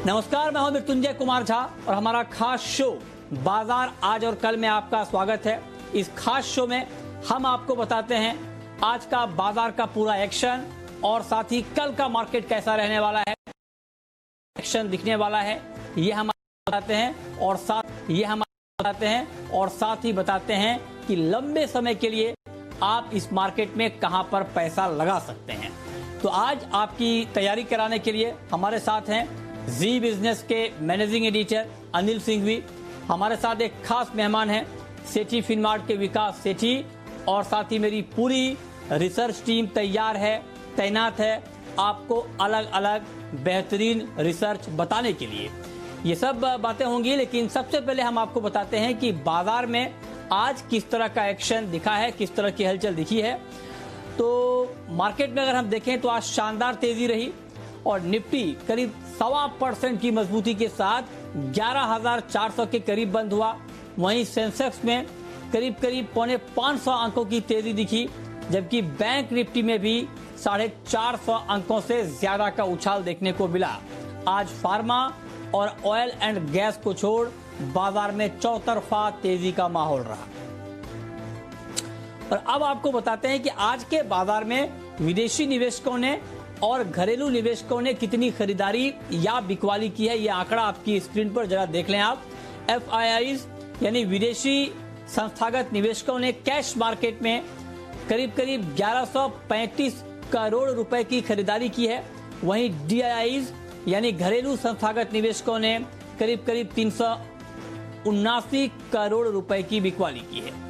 नमस्कार, मैं हूं मृत्युंजय कुमार झा और हमारा खास शो बाजार आज और कल में आपका स्वागत है। इस खास शो में हम आपको बताते हैं आज का बाजार का पूरा एक्शन और साथ ही कल का मार्केट कैसा रहने वाला है, एक्शन दिखने वाला है, ये हम बताते हैं और साथ ही बताते हैं कि लंबे समय के लिए आप इस मार्केट में कहां पर पैसा लगा सकते हैं। तो आज आपकी तैयारी कराने के लिए हमारे साथ हैं जी बिजनेस के मैनेजिंग एडिटर अनिल सिंघवी। हमारे साथ एक खास मेहमान हैं सेठी फिनमार्ट के विकास सेठी और साथ ही मेरी पूरी रिसर्च टीम तैयार है, तैनात है आपको अलग अलग बेहतरीन रिसर्च बताने के लिए। ये सब बातें होंगी, लेकिन सबसे पहले हम आपको बताते हैं कि बाजार में आज किस तरह का एक्शन दिखा है, किस तरह की हलचल दिखी है। तो मार्केट में अगर हम देखें तो आज शानदार तेजी रही और निफ्टी करीब 1.25% की मजबूती के साथ 11,400 के करीब बंद हुआ। वहीं सेंसेक्स में करीब 450 अंकों की तेजी दिखी, जबकि बैंक निफ्टी में भी 450 अंकों से ज्यादा का उछाल देखने को मिला। आज फार्मा और ऑयल एंड गैस को छोड़ बाजार में चौतरफा तेजी का माहौल रहा। और अब आपको बताते हैं कि आज के बाजार में विदेशी निवेशकों ने और घरेलू निवेशकों ने कितनी खरीदारी या बिकवाली की है। यह आंकड़ा आपकी स्क्रीन पर जरा देख लें आप। FIIs यानी विदेशी संस्थागत निवेशकों ने कैश मार्केट में करीब 1135 करोड़ रुपए की खरीदारी की है। वहीं DIIs यानी घरेलू संस्थागत निवेशकों ने करीब 379 करोड़ रुपए की बिकवाली की है।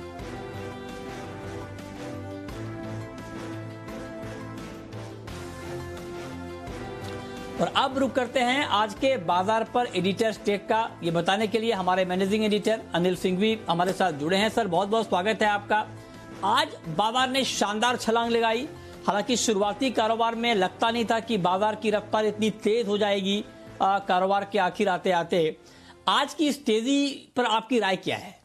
और अब रुक करते हैं आज के बाजार पर एडिटर टेक का। ये बताने के लिए हमारे मैनेजिंग एडिटर अनिल सिंघवी हमारे साथ जुड़े हैं। सर, बहुत बहुत स्वागत है आपका। आज बाजार ने शानदार छलांग लगाई। हालांकि शुरुआती कारोबार में लगता नहीं था कि बाजार की रफ्तार इतनी तेज हो जाएगी कारोबार के आखिर आते आते। आज की इस तेजी पर आपकी राय क्या है?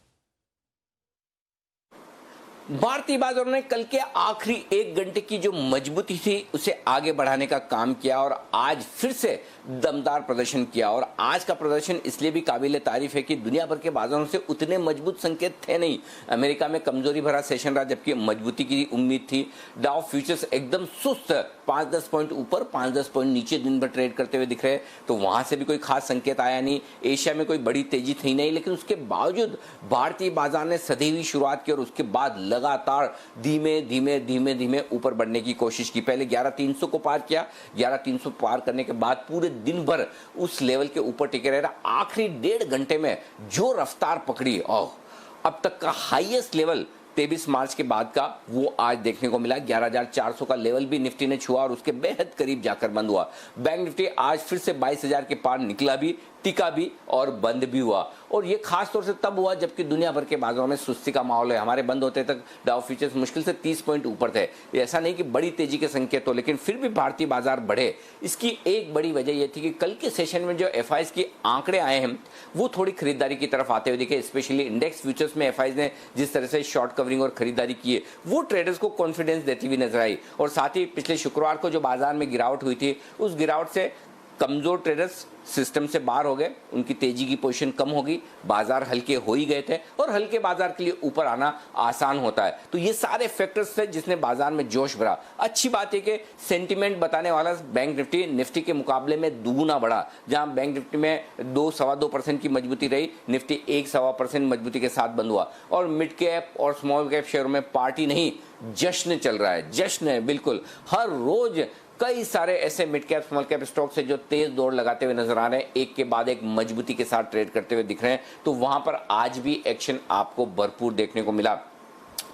भारतीय बाजारों ने कल के आखिरी 1 घंटे की जो मजबूती थी उसे आगे बढ़ाने का काम किया और आज फिर से दमदार प्रदर्शन किया। और आज का प्रदर्शन इसलिए भी काबिल तारीफ है कि दुनिया भर के बाजारों से उतने मजबूत संकेत थे नहीं। अमेरिका में कमजोरी भरा सेशन रहा, जबकि मजबूती की उम्मीद थी। डाउ फ्यूचर्स एकदम सुस्त 5-10 पॉइंट ऊपर 5-10 पॉइंट नीचे दिन भर ट्रेड करते हुए दिख रहे, तो वहां से भी कोई खास संकेत आया नहीं। एशिया में कोई बड़ी तेजी थी नहीं, लेकिन उसके बावजूद भारतीय बाजार ने सधी हुई शुरुआत की और उसके बाद लगातार धीमे धीमे ऊपर बढ़ने की कोशिश की। पहले 11,300 को पार किया, 11,300 पार करने के बाद पूरे दिन भर उस लेवल के ऊपर टिके रहा। आखिरी 1.5 घंटे में जो रफ्तार पकड़ी, अब तक का हाईएस्ट लेवल 23 मार्च के बाद का वो आज देखने को मिला। 11,400 का लेवल भी निफ्टी ने छुआ और उसके बेहद करीब जाकर बंद हुआ। बैंक निफ्टी आज फिर से 22,000 के पार निकला भी, टिका भी और बंद भी हुआ। और ये खास तौर से तब हुआ जबकि दुनिया भर के बाजारों में सुस्ती का माहौल है। हमारे बंद होते तक डाउ फ्यूचर्स मुश्किल से 30 पॉइंट ऊपर थे। ऐसा नहीं कि बड़ी तेजी के संकेत हो, लेकिन फिर भी भारतीय बाजार बढ़े। इसकी एक बड़ी वजह यह थी कि कल के सेशन में जो FIs के आंकड़े आए हैं वो थोड़ी खरीदारी की तरफ आते हुए दिखे। स्पेशली इंडेक्स फ्यूचर्स में FIs ने जिस तरह से शॉर्ट कवरिंग और खरीदारी की है वो ट्रेडर्स को कॉन्फिडेंस देती हुई नजर आई। और साथ ही पिछले शुक्रवार को जो बाजार में गिरावट हुई थी, उस गिरावट से कमजोर ट्रेडर्स सिस्टम से बाहर हो गए, उनकी तेजी की पोजीशन कम होगी, बाजार हल्के हो ही गए थे और हल्के बाजार के लिए ऊपर आना आसान होता है। तो ये सारे फैक्टर्स थे जिसने बाजार में जोश भरा। अच्छी बात है कि सेंटीमेंट बताने वाला बैंक निफ्टी के मुकाबले में दुगुना बढ़ा। जहां बैंक निफ्टी में 2-2.25% की मजबूती रही, निफ्टी 1-1.25% मजबूती के साथ बंद हुआ। और मिड कैप और स्मॉल कैप शेयरों में पार्टी नहीं, जश्न चल रहा है। जश्न है बिल्कुल। हर रोज कई सारे ऐसे mid cap small cap stocks है जो तेज दौड़ लगाते हुए नजर आ रहे हैं, एक के बाद एक मजबूती के साथ ट्रेड करते हुए दिख रहे हैं। तो वहां पर आज भी एक्शन आपको भरपूर देखने को मिला।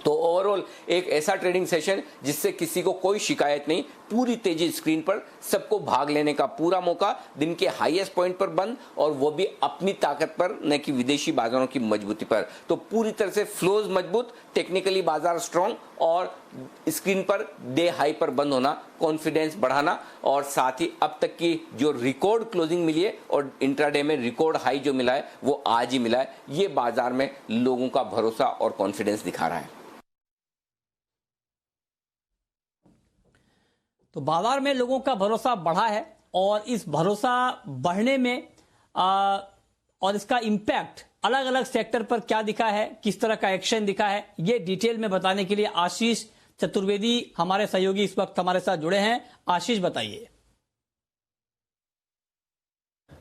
तो ओवरऑल एक ऐसा ट्रेडिंग सेशन जिससे किसी को कोई शिकायत नहीं, पूरी तेजी स्क्रीन पर, सबको भाग लेने का पूरा मौका, दिन के हाईएस्ट पॉइंट पर बंद और वो भी अपनी ताकत पर, न कि विदेशी बाजारों की मजबूती पर। तो पूरी तरह से फ्लोज मजबूत, टेक्निकली बाजार स्ट्रॉन्ग और स्क्रीन पर डे हाई पर बंद होना, कॉन्फिडेंस बढ़ाना और साथ ही अब तक की जो रिकॉर्ड क्लोजिंग मिली है और इंट्राडे में रिकॉर्ड हाई जो मिला है वो आज ही मिला है। ये बाजार में लोगों का भरोसा और कॉन्फिडेंस दिखा रहा है। तो बाजार में लोगों का भरोसा बढ़ा है और इस भरोसा बढ़ने में और इसका इम्पैक्ट अलग अलग सेक्टर पर क्या दिखा है, किस तरह का एक्शन दिखा है, ये डिटेल में बताने के लिए आशीष चतुर्वेदी हमारे सहयोगी इस वक्त हमारे साथ जुड़े हैं। आशीष, बताइए।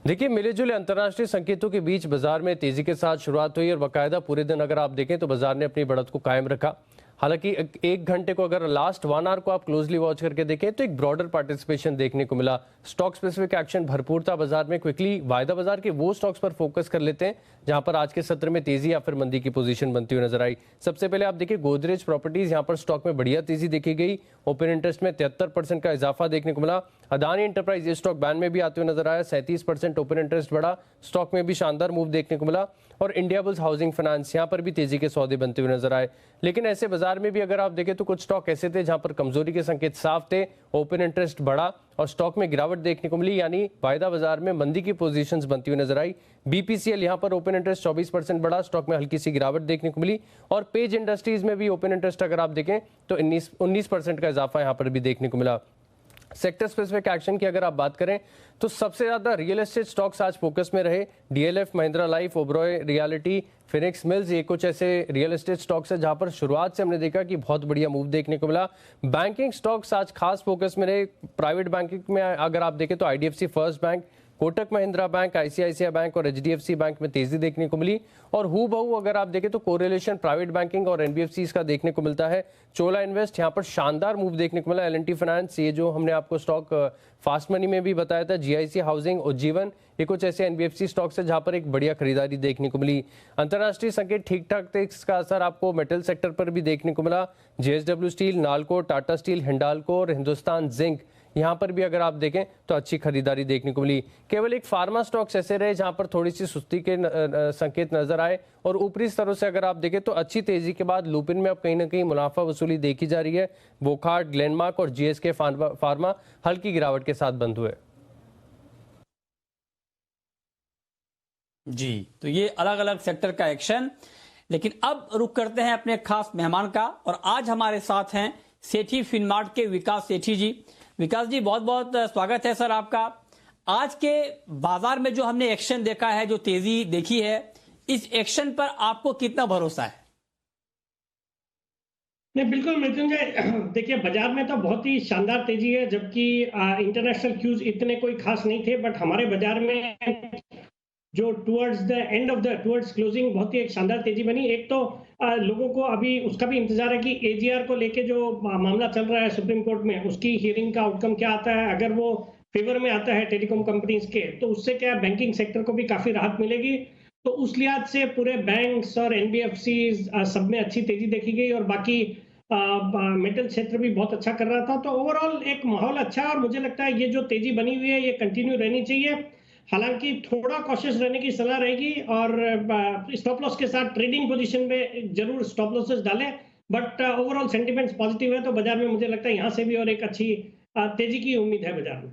देखिए, मिले जुले अंतर्राष्ट्रीय संकेतों के बीच बाजार में तेजी के साथ शुरुआत हुई और बाकायदा पूरे दिन अगर आप देखें तो बाजार ने अपनी बढ़त को कायम रखा। हालांकि एक घंटे को अगर लास्ट 1 आवर को आप क्लोजली वॉच करके देखें तो एक ब्रॉडर पार्टिसिपेशन देखने को मिला। स्टॉक स्पेसिफिक एक्शन भरपूर था बाजार में। क्विकली वायदा बाजार के वो स्टॉक्स पर फोकस कर लेते हैं जहां पर आज के सत्र में तेजी या फिर मंदी की पोजीशन बनती हुई नजर आई। सबसे पहले आप देखिए गोदरेज प्रॉपर्टीज, यहां पर स्टॉक में बढ़िया तेजी देखी गई। ओपन इंटरेस्ट में 73% का इजाफा देखने को मिला। अदानी एंटरप्राइज ये स्टॉक बैन में भी आते हुए नजर आया। 37% ओपन इंटरेस्ट बढ़ा, स्टॉक में भी शानदार मूव देखने को मिला। और इंडिया बुल्स हाउसिंग फाइनेंस, यहां पर भी तेजी के सौदे बनते हुए नजर आए। लेकिन ऐसे बाजार में भी अगर आप देखें तो कुछ स्टॉक ऐसे थे जहां पर कमजोरी के संकेत साफ थे। ओपन इंटरेस्ट बढ़ा और स्टॉक में गिरावट देखने को मिली, यानी वायदा बाजार में मंदी की पोजीशंस बनती हुई नजर आई। बीपीसीएल, यहां पर ओपन इंटरेस्ट 24% बढ़ा, स्टॉक में हल्की सी गिरावट देखने को मिली। और पेज इंडस्ट्रीज में भी ओपन इंटरेस्ट अगर आप देखें तो 19% का इजाफा यहां पर भी देखने को मिला। सेक्टर स्पेसिफिक एक्शन की अगर आप बात करें तो सबसे ज्यादा रियल एस्टेट स्टॉक्स आज फोकस में रहे। DLF, Mahindra life, Oberoi reality, Phoenix mills, ये कुछ ऐसे रियल एस्टेट स्टॉक्स है जहां पर शुरुआत से हमने देखा कि बहुत बढ़िया मूव देखने को मिला। बैंकिंग स्टॉक्स आज खास फोकस में रहे। प्राइवेट बैंकिंग में अगर आप देखें तो IDFC first bank, Kotak Mahindra bank, ICICI bank और एचडीएफसी बैंक में तेजी देखने को मिली। और हु बहु अगर आप देखें तो कोरिलेशन प्राइवेट बैंकिंग और एनबीएफसी का देखने को मिलता है। चोला इन्वेस्ट, यहां पर शानदार मूव देखने को मिला। एलएनटी फाइनेंस, ये जो हमने आपको स्टॉक फास्ट मनी में भी बताया था, जीआईसी हाउसिंग, उज्जीवन, ये कुछ ऐसे एनबीएफसी स्टॉक्स है जहां पर एक बढ़िया खरीदारी देखने को मिली। अंतर्राष्ट्रीय संकेत ठीक ठाक थे, इसका असर आपको मेटल सेक्टर पर भी देखने को मिला। JSW steel, NALCO, Tata steel, Hindalco और हिंदुस्तान जिंक, यहां पर भी अगर आप देखें तो अच्छी खरीदारी देखने को मिली। केवल एक फार्मा स्टॉक्स ऐसे रहे जहां पर थोड़ी सी सुस्ती के संकेत नजर आए। और ऊपरी स्तरों से अगर आप देखें तो अच्छी तेजी के बाद लुपिन में अब कहीं ना कहीं मुनाफा वसूली देखी जा रही है। वोकहार्ट, ग्लेनमार्क और जीएसके फार्मा हल्की गिरावट के साथ बंद हुए। जी, तो ये अलग अलग सेक्टर का एक्शन। लेकिन अब रुक करते हैं अपने खास मेहमान का, और आज हमारे साथ हैं सेठी फिनमार्ट के विकास सेठी जी। विकास जी, बहुत बहुत स्वागत है सर आपका। आज के बाजार में जो हमने एक्शन देखा है, जो तेजी देखी है, इस एक्शन पर आपको कितना भरोसा है? नहीं, बिल्कुल मृत्युंजय, देखिए बाजार में तो बहुत ही शानदार तेजी है, जबकि इंटरनेशनल क्यूज इतने कोई खास नहीं थे। बट हमारे बाजार में जो टुवर्ड्स क्लोजिंग बहुत ही एक शानदार तेजी बनी। एक तो लोगों को अभी उसका भी इंतजार है कि एजीआर को लेके जो मामला चल रहा है सुप्रीम कोर्ट में, उसकी हियरिंग का आउटकम क्या आता है। अगर वो फेवर में आता है टेलीकॉम कंपनीज के, तो उससे क्या बैंकिंग सेक्टर को भी काफी राहत मिलेगी। तो उस लिहाज से पूरे बैंक्स और एनबीएफसी सब में अच्छी तेजी देखी गई, और बाकी मेटल क्षेत्र भी बहुत अच्छा कर रहा था। तो ओवरऑल एक माहौल अच्छा है, और मुझे लगता है ये जो तेजी बनी हुई है ये कंटिन्यू रहनी चाहिए। हालांकि थोड़ा कॉशियस रहने की सलाह रहेगी, और स्टॉप लॉस के साथ ट्रेडिंग पोजीशन में जरूर स्टॉप लॉसेस डालें। बट ओवरऑल सेंटिमेंट्स पॉजिटिव है, तो बाजार में मुझे लगता है यहां से भी और एक अच्छी तेजी की उम्मीद है बाजार में।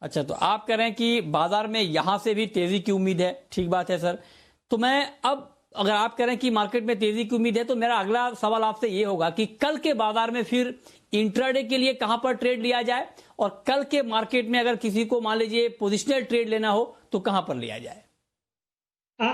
अच्छा, तो आप कह रहे हैं कि बाजार में यहां से भी तेजी की उम्मीद है। ठीक बात है सर। तो मैं अब, अगर आप कह रहे हैं कि मार्केट में तेजी की उम्मीद है, तो मेरा अगला सवाल आपसे ये होगा कि कल के बाजार में फिर इंट्राडे के लिए कहां पर ट्रेड लिया जाए, और कल के मार्केट में अगर किसी को मान लीजिए पोजिशनल ट्रेड लेना हो तो कहां पर लिया जाए?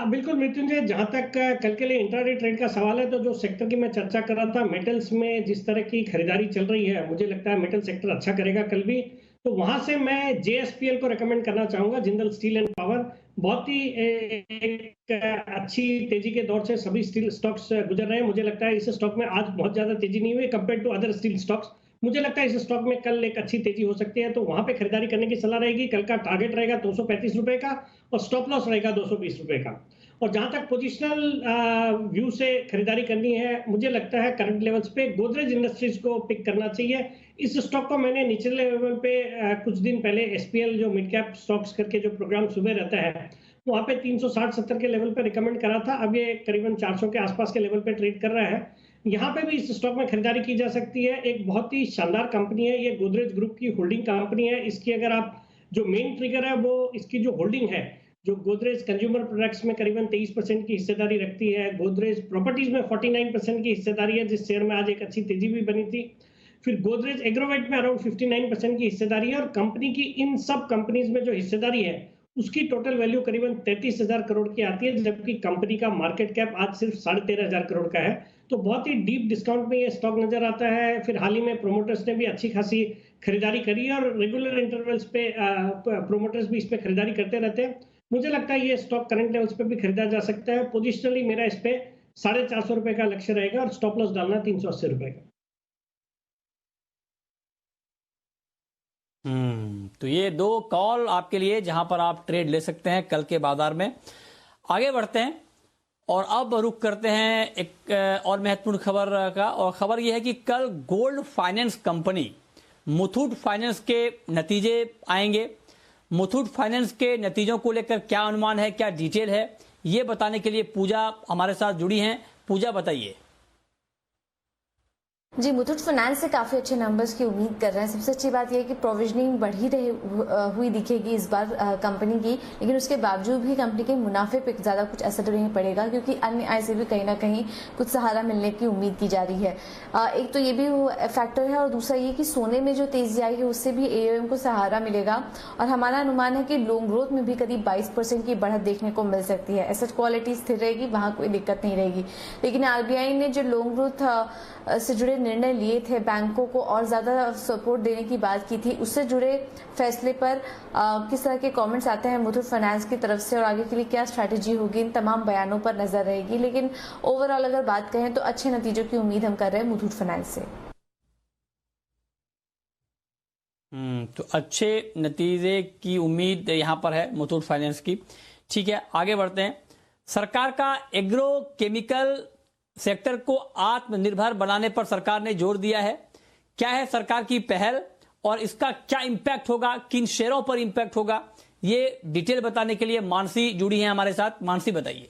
बिल्कुल मृत्युंजय, जहां तक कल के लिए इंट्राडे ट्रेड का सवाल है, तो जो सेक्टर की मैं चर्चा कर रहा था, मेटल्स में जिस तरह की खरीदारी चल रही है, मुझे लगता है मेटल सेक्टर अच्छा करेगा कल भी। तो वहां से मैं जेएसपीएल को रेकमेंड करना चाहूंगा, जिंदल स्टील एंड पावर। बहुत ही एक अच्छी तेजी के दौर से सभी स्टील स्टॉक्स गुजर रहे हैं। मुझे लगता है इस स्टॉक में आज बहुत ज्यादा तेजी नहीं हुई compare to other steel stocks. मुझे लगता है इस स्टॉक में कल एक अच्छी तेजी हो सकती है, तो वहां पे खरीदारी करने की सलाह रहेगी। कल का टारगेट रहेगा 235 रुपए का, और स्टॉप लॉस रहेगा 220 रुपए का। और जहां तक पोजिशनल व्यू से खरीदारी करनी है, मुझे लगता है करंट लेवल्स पे गोदरेज इंडस्ट्रीज को पिक करना चाहिए। इस स्टॉक को मैंने निचले लेवल पे कुछ दिन पहले एसपीएल जो मिड कैप स्टॉक्स करके जो प्रोग्राम सुबह रहता है, वहां पे 360-70 के लेवल पे रिकमेंड करा था। अब ये करीबन 400 के आसपास के लेवल पे ट्रेड कर रहा है। यहाँ पे भी इस स्टॉक में खरीदारी की जा सकती है। एक बहुत ही शानदार कंपनी है, ये गोदरेज ग्रुप की होल्डिंग कंपनी है। इसकी अगर आप, जो मेन ट्रिगर है वो इसकी जो होल्डिंग है, जो गोदरेज कंज्यूमर प्रोडक्ट्स में करीबन 23% की हिस्सेदारी रखती है, गोदरेज प्रॉपर्टीज में 49% की हिस्सेदारी है, जिस शेयर में आज एक अच्छी तेजी भी बनी थी। फिर गोदरेज एग्रोवेट में अराउंड 59% की हिस्सेदारी है और कंपनी की इन सब कंपनीज में जो हिस्सेदारी है उसकी टोटल वैल्यू करीबन 33,000 करोड़ की आती है, जबकि कंपनी का मार्केट कैप आज सिर्फ 13,500 करोड़ का है। तो बहुत ही डीप डिस्काउंट में ये स्टॉक नजर आता है। फिर हाल ही में प्रोमोटर्स ने भी अच्छी खासी खरीदारी करी है और रेगुलर इंटरवल्स पे प्रोमोटर्स भी इस पे खरीदारी करते रहते हैं। मुझे लगता है ये स्टॉक करंट लेवल्स पे भी खरीदा जा सकता है। पोजिशनली मेरा इस पे 450 रुपए का लक्ष्य रहेगा और स्टॉप लॉस डालना 380 रुपए का। तो ये दो कॉल आपके लिए जहां पर आप ट्रेड ले सकते हैं कल के बाजार में। आगे बढ़ते हैं और अब रुख करते हैं एक और महत्वपूर्ण खबर का, और खबर यह है कि कल gold finance company Muthoot finance के नतीजे आएंगे। मुथूट फाइनेंस के नतीजों को लेकर क्या अनुमान है, क्या डिटेल है, ये बताने के लिए पूजा हमारे साथ जुड़ी हैं। पूजा बताइए। जी, मुथूट फाइनेंस से काफी अच्छे नंबर्स की उम्मीद कर रहे हैं। सबसे अच्छी बात यह है कि प्रोविजनिंग बढ़ी हुई दिखेगी इस बार कंपनी की, लेकिन उसके बावजूद भी कंपनी के मुनाफे पे ज्यादा कुछ असर नहीं पड़ेगा, क्योंकि अन्य आय से भी कहीं ना कहीं कुछ सहारा मिलने की उम्मीद की जा रही है। एक तो ये भी फैक्टर है और दूसरा ये कि सोने में जो तेजी आई है उससे भी एओएम को सहारा मिलेगा और हमारा अनुमान है कि लोन ग्रोथ में भी करीब 22% की बढ़त देखने को मिल सकती है। एसेट क्वालिटी स्थिर रहेगी, वहां कोई दिक्कत नहीं रहेगी। लेकिन आरबीआई ने जो लोन ग्रोथ से जुड़े निर्णय लिए थे, बैंकों को और ज्यादा सपोर्ट देने की बात की थी, उससे जुड़े फैसले पर किस तरह के कमेंट्स आते हैं मुथूट फाइनेंस की तरफ से और आगे के लिए क्या स्ट्रैटेजी होगी, इन तमाम बयानों पर नजर रहेगी। लेकिन ओवरऑल अगर बात करें तो अच्छे नतीजों की उम्मीद हम कर रहे हैं मुथूट फाइनेंस से। तो अच्छे नतीजे की उम्मीद यहां पर है मुथूट फाइनेंस की। ठीक है, आगे बढ़ते हैं। सरकार का एग्रो केमिकल सेक्टर को आत्मनिर्भर बनाने पर सरकार ने जोर दिया है। क्या है सरकार की पहल और इसका क्या इंपैक्ट होगा, किन शेयरों पर इंपैक्ट होगा, ये डिटेल बताने के लिए मानसी जुड़ी है हमारे साथ। मानसी बताइए।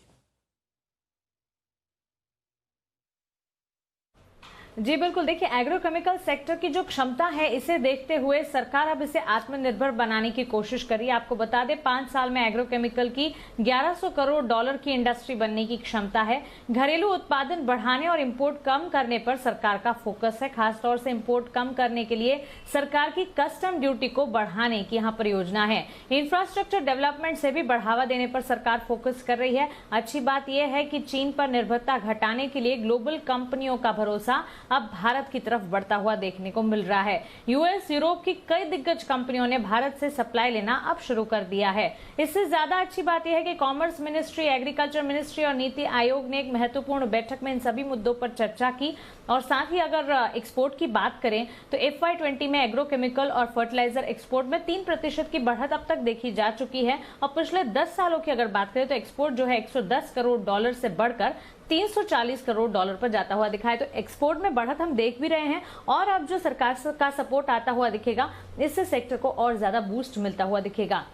जी बिल्कुल, देखिए एग्रोकेमिकल सेक्टर की जो क्षमता है इसे देखते हुए सरकार अब इसे आत्मनिर्भर बनाने की कोशिश कर रही है। आपको बता दें 5 साल में एग्रोकेमिकल की 1100 करोड़ डॉलर की इंडस्ट्री बनने की क्षमता है। घरेलू उत्पादन बढ़ाने और इंपोर्ट कम करने पर सरकार का फोकस है। खासतौर से इंपोर्ट कम करने के लिए सरकार की कस्टम ड्यूटी को बढ़ाने की यहाँ पर योजना है। इंफ्रास्ट्रक्चर डेवलपमेंट से भी बढ़ावा देने पर सरकार फोकस कर रही है। अच्छी बात यह है कि चीन पर निर्भरता घटाने के लिए ग्लोबल कंपनियों का भरोसा अब भारत की तरफ बढ़ता हुआ देखने को मिल रहा है। यूएस, यूरोप की कई दिग्गज कंपनियों ने भारत से सप्लाई लेना अब शुरू कर दिया है। इससे ज्यादा अच्छी बात यह है कि कॉमर्स मिनिस्ट्री, एग्रीकल्चर मिनिस्ट्री और नीति आयोग ने एक महत्वपूर्ण बैठक में इन सभी मुद्दों पर चर्चा की। और साथ ही अगर एक्सपोर्ट की बात करें तो FY20 में एग्रोकेमिकल और फर्टिलाइजर एक्सपोर्ट में 3% की बढ़त अब तक देखी जा चुकी है। और पिछले 10 सालों की अगर बात करें तो एक्सपोर्ट जो है 110 करोड़ डॉलर से बढ़कर 340 करोड़ डॉलर पर जाता हुआ दिखा है। तो एक्सपोर्ट में बढ़त हम देख भी रहे हैं और अब जो सरकार का सपोर्ट आता हुआ दिखेगा, इससे सेक्टर को और ज्यादा बूस्ट मिलता हुआ दिखेगा।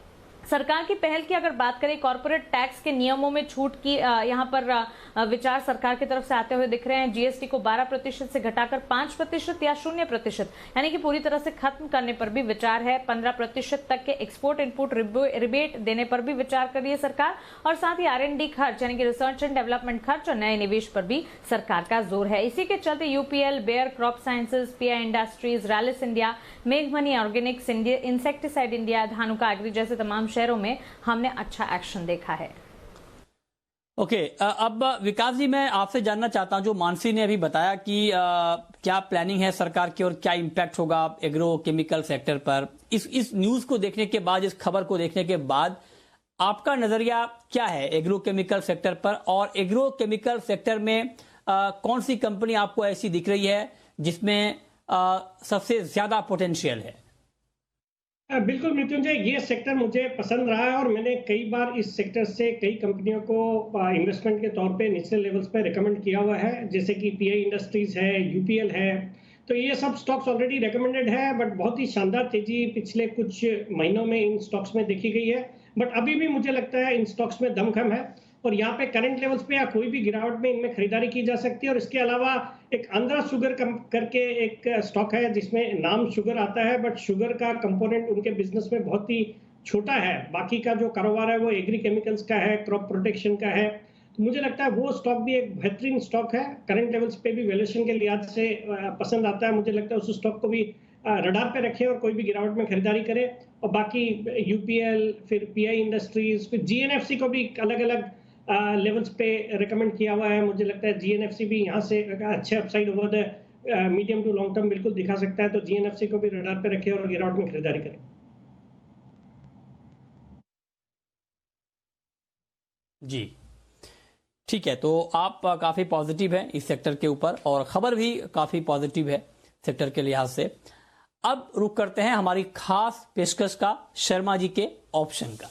सरकार की पहल की अगर बात करें, कॉर्पोरेट टैक्स के नियमों में छूट की यहां पर विचार सरकार की तरफ से आते हुए दिख रहे हैं। जीएसटी को 12% से घटाकर 5% या 0% यानी कि पूरी तरह से खत्म करने पर भी विचार है। 15% तक के एक्सपोर्ट इनपुट रिबेट देने पर भी विचार कर रही है सरकार। और साथ ही R&D खर्च यानी कि रिसर्च एंड डेवलपमेंट खर्च और नए निवेश पर भी सरकार का जोर है। इसी के चलते UPL, Bayer crop sciences, PI industries, Rallis India, मेघमनी organics, insecticide India, Dhanuka agri जैसे तमाम शहरों में हमने अच्छा एक्शन देखा है। ओके, अब विकास जी मैं आपसे जानना चाहता हूं, जो मानसी ने अभी बताया कि क्या प्लानिंग है सरकार की और क्या इंपैक्ट होगा एग्रो केमिकल सेक्टर पर, इस न्यूज को देखने के बाद, इस खबर को देखने के बाद आपका नजरिया क्या है एग्रो केमिकल सेक्टर पर, और एग्रो केमिकल सेक्टर में कौन सी कंपनी आपको ऐसी दिख रही है जिसमें सबसे ज्यादा पोटेंशियल है? बिल्कुल मृत्युंजय, ये सेक्टर मुझे पसंद रहा है और मैंने कई बार इस सेक्टर से कई कंपनियों को इन्वेस्टमेंट के तौर पे नेशनल लेवल्स पे रिकमेंड किया हुआ है, जैसे कि PI इंडस्ट्रीज है, UPL है। तो ये सब स्टॉक्स ऑलरेडी रिकमेंडेड है, बट बहुत ही शानदार तेजी पिछले कुछ महीनों में इन स्टॉक्स में देखी गई है। बट अभी भी मुझे लगता है इन स्टॉक्स में दमखम है और यहाँ पे करंट लेवल्स पे या कोई भी गिरावट में इनमें खरीदारी की जा सकती है। और इसके अलावा एक आंध्रा शुगर करके एक स्टॉक है जिसमें नाम शुगर आता है, बट शुगर का कंपोनेंट उनके बिजनेस में बहुत ही छोटा है। बाकी का जो कारोबार है वो एग्री केमिकल्स का है, क्रॉप प्रोटेक्शन का है। मुझे लगता है वो स्टॉक भी एक बेहतरीन स्टॉक है। करंट लेवल्स पे भी वैल्यूएशन के लिहाज से पसंद आता है। मुझे लगता है उस स्टॉक को भी रडार पे रखें और कोई भी गिरावट में खरीदारी करें। और बाकी यूपीएल, फिर पीआई इंडस्ट्रीज, फिर जीएनएफसी को भी अलग अलग लेवल्स पे रिकमेंड किया हुआ है। मुझे लगता है जीएनएफसी भी यहाँ से अच्छे upside over the medium to long term बिल्कुल दिखा सकता है। तो जीएनएफसी को भी रडार पे रखें और गिरावट में खरीदारी करें। जी ठीक है, तो आप काफी पॉजिटिव हैं इस सेक्टर के ऊपर और खबर भी काफी पॉजिटिव है सेक्टर के लिहाज से। अब रुक करते हैं हमारी खास पेशकश का, शर्मा जी के ऑप्शन का।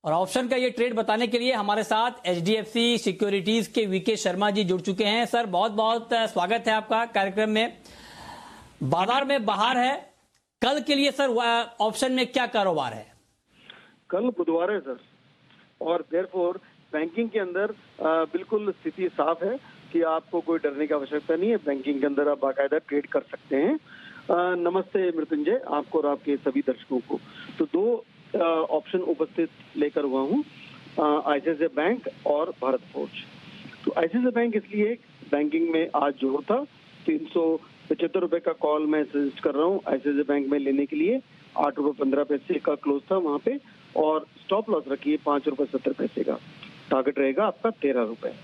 और ऑप्शन का ये ट्रेड बताने के लिए हमारे साथ एचडीएफसी सिक्योरिटीज के वीके शर्मा जी जुड़ चुके हैं। सर बहुत बहुत स्वागत है आपका कार्यक्रम में। बाजार में बाहर है, कल के लिए सर ऑप्शन में क्या कारोबार है? कल बुधवार है सर, और देयरफॉर बैंकिंग के अंदर बिल्कुल स्थिति साफ है कि आपको कोई डरने की आवश्यकता नहीं है। बैंकिंग के अंदर आप बाकायदा ट्रेड कर सकते हैं। नमस्ते मृत्युंजय, आपको और आपके सभी दर्शकों को। तो दो ऑप्शन उपस्थित लेकर हुआ हूँ, आईसीआईसीआई बैंक और भारत फोर्ज। तो आईसीआईसीआई बैंक इसलिए बैंकिंग में आज जोर था, 375 रुपए का कॉल मैं सजेस्ट कर रहा हूँ आईसीआईसीआई बैंक में लेने के लिए। 8 रुपए 15 पैसे का क्लोज था वहाँ पे, और स्टॉप लॉस रखिए 5 रुपए 70 पैसे का। टारगेट रहेगा आपका 13 रुपए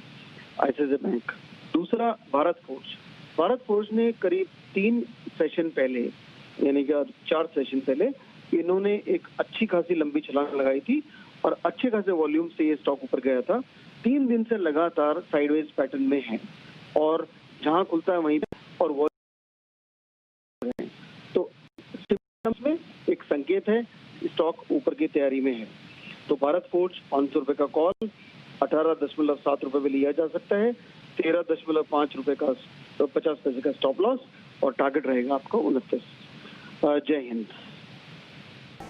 आईसीआईसीआई बैंक। दूसरा भारत फोर्ज। भारत फोर्ज ने करीब 3 सेशन पहले, यानी कि 4 सेशन पहले, इन्होंने एक अच्छी खासी लंबी छलांग लगाई थी और अच्छे खासे वॉल्यूम से ये स्टॉक ऊपर गया था। 3 दिन से लगातार साइडवेज पैटर्न में है और जहां खुलता है वहीं और वॉल्यूम, तो में एक संकेत है स्टॉक ऊपर की तैयारी में है। तो भारत फोर्ज 500 रुपए का कॉल 18.7 रुपए में लिया जा सकता है। 13.5 रुपए का 50 पैसे का स्टॉप लॉस और टारगेट रहेगा आपका 29। जय हिंद।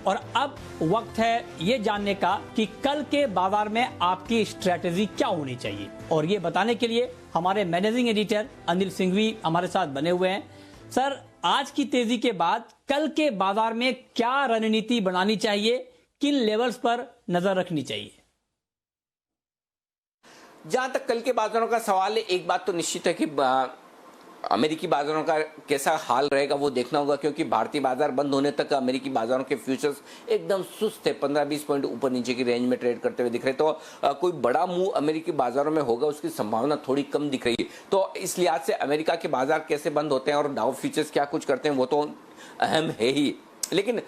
और अब वक्त है ये जानने का कि कल के बाजार में आपकी स्ट्रेटेजी क्या होनी चाहिए, और ये बताने के लिए हमारे मैनेजिंग एडिटर अनिल सिंघवी हमारे साथ बने हुए हैं। सर, आज की तेजी के बाद कल के बाजार में क्या रणनीति बनानी चाहिए, किन लेवल्स पर नजर रखनी चाहिए? जहां तक कल के बाजारों का सवाल है, एक बात तो निश्चित है कि अमेरिकी बाजारों का कैसा हाल रहेगा वो देखना होगा, क्योंकि भारतीय बाजार बंद होने तक अमेरिकी बाजारों के फ्यूचर्स एकदम सुस्त है, 15-20 पॉइंट ऊपर नीचे की रेंज में ट्रेड करते हुए दिख रहे। तो कोई बड़ा मूव अमेरिकी बाजारों में होगा उसकी संभावना थोड़ी कम दिख रही है। तो इस लिहाज से अमेरिका के बाजार कैसे बंद होते हैं और डाउ फ्यूचर्स क्या कुछ करते हैं वो तो अहम है ही, लेकिन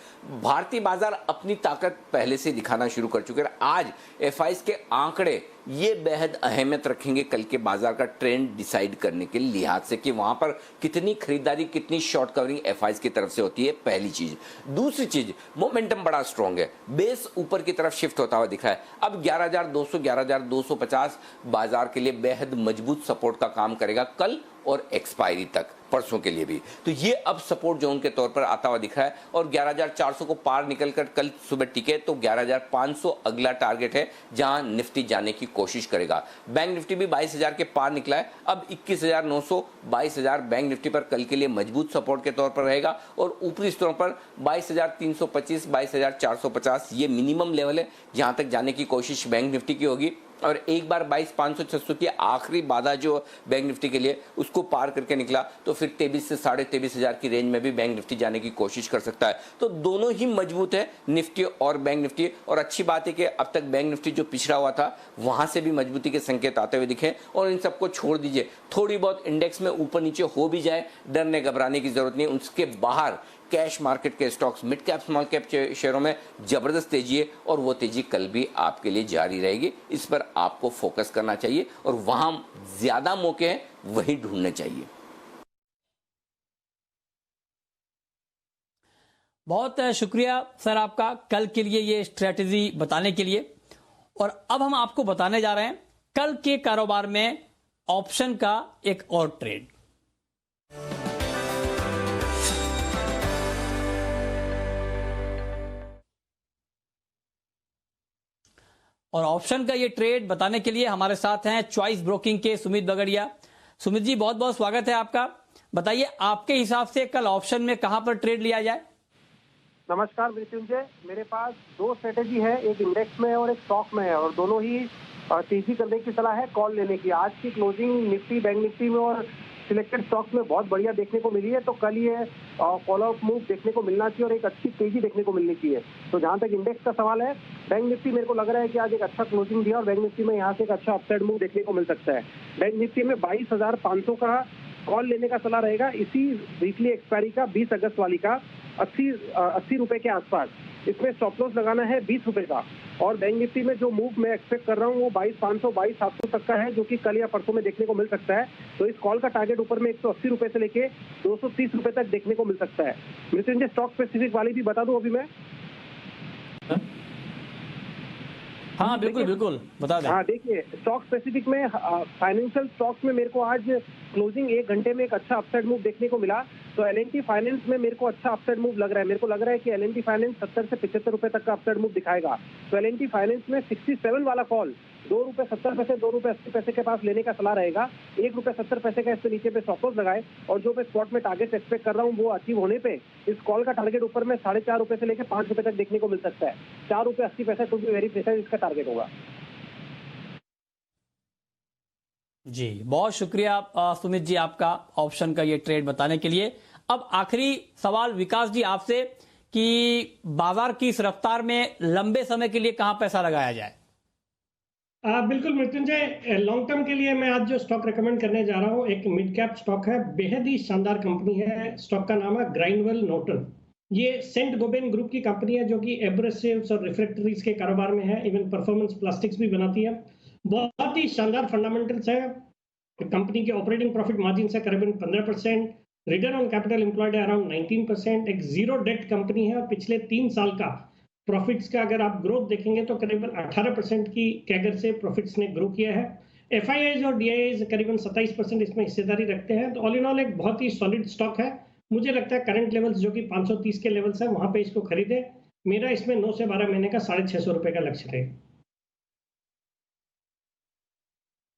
भारतीय बाजार अपनी ताकत पहले से दिखाना शुरू कर चुके हैं। आज एफआईज के आंकड़े ये बेहद अहमियत रखेंगे कल के बाजार का ट्रेंड डिसाइड करने के लिहाज से कि वहां पर कितनी खरीदारी, कितनी शॉर्ट कवरिंग एफआईज की तरफ से होती है, पहली चीज। दूसरी चीज, मोमेंटम बड़ा स्ट्रांग है, बेस ऊपर की तरफ शिफ्ट होता हुआ दिख रहा है। अब 11,200 11,250 बाजार के लिए बेहद मजबूत सपोर्ट का काम करेगा कल और एक्सपायरी तक, परसों के लिए भी। तो ये अब सपोर्ट जोन के तौर पर आता हुआ दिख रहा है, और 11,400 को पार निकलकर कल सुबह टिके तो 11,500 अगला टारगेट है जहां निफ्टी जाने की कोशिश करेगा। बैंक निफ्टी भी 22,000 के पार निकला है, अब 21,900 22,000 बैंक निफ्टी पर कल के लिए मजबूत सपोर्ट के तौर पर रहेगा, और ऊपरी स्तरों पर 22,325 22,450 ये मिनिमम लेवल है जहां तक जाने की कोशिश बैंक निफ्टी की होगी। और एक बार 22,500-600 की आखिरी बाधा जो बैंक निफ्टी के लिए उसको पार करके निकला तो फिर 23 से 23,500 की रेंज में भी बैंक निफ्टी जाने की कोशिश कर सकता है। तो दोनों ही मजबूत है, निफ्टी और बैंक निफ्टी। और अच्छी बात है कि अब तक बैंक निफ्टी जो पिछड़ा हुआ था वहां से भी मजबूती के संकेत आते हुए दिखे, और इन सबको छोड़ दीजिए, थोड़ी बहुत इंडेक्स में ऊपर नीचे हो भी जाए डरने घबराने की जरूरत नहीं। उसके बाहर कैश मार्केट के stocks, mid cap small cap शेयरों में जबरदस्त तेजी है, और वो तेजी कल भी आपके लिए जारी रहेगी। इस पर आपको फोकस करना चाहिए और वहां ज्यादा मौके हैं वही ढूंढने चाहिए। बहुत शुक्रिया सर आपका कल के लिए ये स्ट्रेटेजी बताने के लिए। और अब हम आपको बताने जा रहे हैं कल के कारोबार में ऑप्शन का एक और ट्रेड। और ऑप्शन का ये ट्रेड बताने के लिए हमारे साथ हैं चॉइस ब्रोकिंग के सुमित बगड़िया। सुमित जी, बहुत बहुत स्वागत है आपका। बताइए आपके हिसाब से कल ऑप्शन में कहां पर ट्रेड लिया जाए? नमस्कार मृत्युंजय, मेरे पास दो स्ट्रेटेजी है, एक इंडेक्स में और एक स्टॉक में है, और दोनों ही तेजी करने की सलाह है, कॉल लेने की। आज की क्लोजिंग निफ्टी, बैंक निफ्टी में और सिलेक्टेड स्टॉक्स में बहुत बढ़िया देखने को मिली है, तो कल ये कॉल आउट मूव देखने को मिलना चाहिए और एक अच्छी तेजी देखने को मिलनी चाहिए। तो जहां तक इंडेक्स का सवाल है, बैंक निफ्टी मेरे को लग रहा है कि आज एक अच्छा क्लोजिंग दिया और बैंक निफ्टी में यहाँ से एक अच्छा अपसाइड मूव देखने को मिल सकता है। बैंक निफ्टी में 22,500 का कॉल लेने का सलाह रहेगा, इसी वीकली एक्सपायरी का 20 अगस्त वाली का 80 रुपए के आसपास। इसमें स्टॉप लॉस लगाना है 20 रुपए का। और बैंक निफ्टी में जो मूव मैं एक्सपेक्ट कर रहा हूँ वो 22,500, 22,700 तक का है, जो कि कल या परसों में देखने को मिल सकता है। तो इस कॉल का टारगेट ऊपर में 180 रुपए से लेके 230 रुपए तक देखने को मिल सकता है। मृत्युंजय, स्टॉक स्पेसिफिक वाली भी बता दूं अभी मैं? हाँ बिल्कुल बिल्कुल बता दें। हाँ देखिए, स्टॉक स्पेसिफिक में फाइनेंशियल स्टॉक्स में मेरे को आज क्लोजिंग 1 घंटे में एक अच्छा अपसाइड मूव देखने को मिला। तो एल&टी फाइनेंस में मेरे को अच्छा अपसाइड मूव लग रहा है। मेरे को लग रहा है कि एल&टी फाइनेंस 70 से 75 रुपए तक का अपसाइड मूव दिखाएगा। तो एल&टी फाइनेंस में 67 वाला कॉल ₹2.70, ₹2.80 के पास लेने का सलाह रहेगा। ₹1.70 का इससे नीचे पे स्टॉप लॉस लगाए, और जो मैं स्पॉट में टारगेट एक्सपेक्ट कर रहा हूँ वो अचीव होने पे इस कॉल का टारगेट ऊपर में ₹4.5 से लेकर ₹5 तक देखने को मिल सकता है। ₹4.80 टू बी वेरी प्रिसाइज इसका टारगेट होगा। जी बहुत शुक्रिया सुमित जी आपका ऑप्शन का ये ट्रेड बताने के लिए। अब आखिरी सवाल विकास जी आपसे कि बाजार की इस रफ्तार में लंबे समय के लिए कहां पैसा लगाया जाए? बिल्कुल मृत्युंजय, लॉन्ग टर्म के लिए मैं आज जो स्टॉक रेकमेंड करने जा रहा हूँ एक मिड कैप स्टॉक है, बेहद ही शानदार कंपनी है। स्टॉक का नाम है ग्राइंडवेल नॉर्टन। ये सेंट गोबेन ग्रुप की कंपनी है जो कि एब्रेसिव्स और रिफ्रैक्टरीज के कारोबार में है, इवन परफॉर्मेंस प्लास्टिक्स भी बनाती है। बहुत ही शानदार फंडामेंटल्स है। कंपनी के ऑपरेटिंग प्रॉफिट मार्जिन है करीबन 15%, रिटर्न ऑन कैपिटल एम्प्लॉयड है अराउंड 19%, एक जीरो डेट कंपनी है और पिछले 3 साल का प्रॉफिट्स का अगर आप ग्रोथ देखेंगे तो करीबन 18% की कैगर से प्रॉफिट्स ने ग्रो किया है। एफआईआईज और डीआईआईज करीबन 27% इसमें हिस्सेदारी रखते हैं। तो ऑल इन ऑल एक बहुत ही सॉलिड स्टॉक है। मुझे लगता है करंट लेवल्स जो कि 530 के लेवल्स है वहां पे इसको खरीदे। मेरा इसमें 9 से 12 महीने का 650 रुपए का लक्ष्य रहेगा।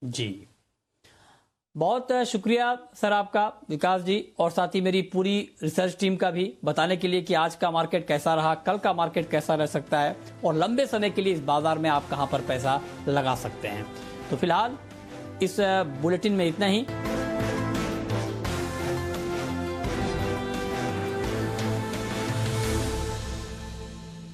जी बहुत शुक्रिया सर आपका विकास जी, और साथ ही मेरी पूरी रिसर्च टीम का भी बताने के लिए कि आज का मार्केट कैसा रहा, कल का मार्केट कैसा रह सकता है और लंबे समय के लिए इस बाजार में आप कहां पर पैसा लगा सकते हैं। तो फिलहाल इस बुलेटिन में इतना ही।